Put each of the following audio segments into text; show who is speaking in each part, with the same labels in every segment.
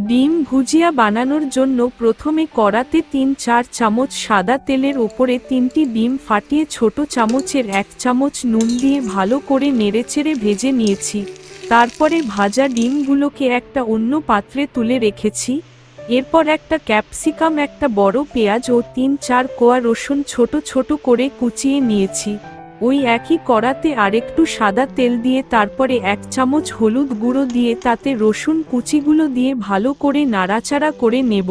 Speaker 1: ডিম ভুজিয়া বানানোর জন্য প্রথমে কড়াতে ৩-৪ চামচ সাদা তেলের ওপরে ৩টি ডিম ফাটিয়ে ছোট চামচের ১ চামচ নুন দিয়ে ভালো করে নেড়েচেড়ে ভেজে নিয়েছি। তারপরে ভাজা ডিমগুলোকে একটা অন্য পাত্রে তুলে রেখেছি। এরপর একটা ক্যাপসিকাম, একটা বড় পেঁয়াজ ও ৩-৪ কোয়া রসুন ছোট ছোট করে কুচিয়ে নিয়েছি। ওই একই কড়াতে আরেকটু সাদা তেল দিয়ে তারপরে ১ চামচ হলুদ গুঁড়ো দিয়ে তাতে রসুন কুচিগুলো দিয়ে ভালো করে নাড়াচাড়া করে নেব।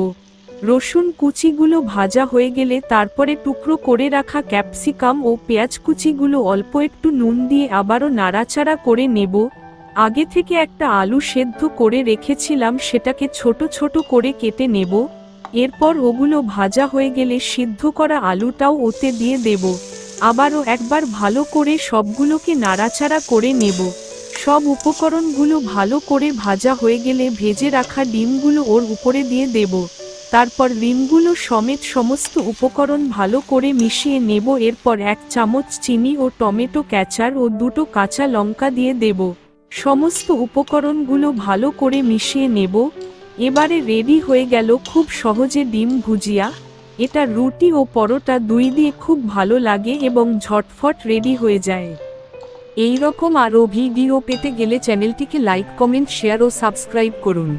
Speaker 1: রসুন কুচিগুলো ভাজা হয়ে গেলে তারপরে টুকরো করে রাখা ক্যাপসিকাম ও পেঁয়াজ কুচিগুলো অল্প একটু নুন দিয়ে আবারও নাড়াচাড়া করে নেব। আগে থেকে একটা আলু সেদ্ধ করে রেখেছিলাম, সেটাকে ছোট ছোট করে কেটে নেব। এরপর ওগুলো ভাজা হয়ে গেলে সিদ্ধ করা আলুটাও ওতে দিয়ে দেব। আবারও একবার ভালো করে সবগুলোকে নাড়াচাড়া করে নেব। সব উপকরণগুলো ভালো করে ভাজা হয়ে গেলে ভেজে রাখা ডিমগুলো ওর উপরে দিয়ে দেব। তারপর ডিমগুলো সমেত সমস্ত উপকরণ ভালো করে মিশিয়ে নেব। এরপর ১ চামচ চিনি ও টমেটো কেচার ও 2টো কাঁচা লঙ্কা দিয়ে দেব। সমস্ত উপকরণগুলো ভালো করে মিশিয়ে নেব। এবারে রেডি হয়ে গেল খুব সহজে ডিম ভুজিয়া। এটা রুটি ও পরোটা দুই দিয়ে খুব ভালো লাগে এবং ঝটফট রেডি হয়ে যায়। এই রকম আরও ভিডিও পেতে গেলে চ্যানেলটিকে লাইক, কমেন্ট, শেয়ার ও সাবস্ক্রাইব করুন।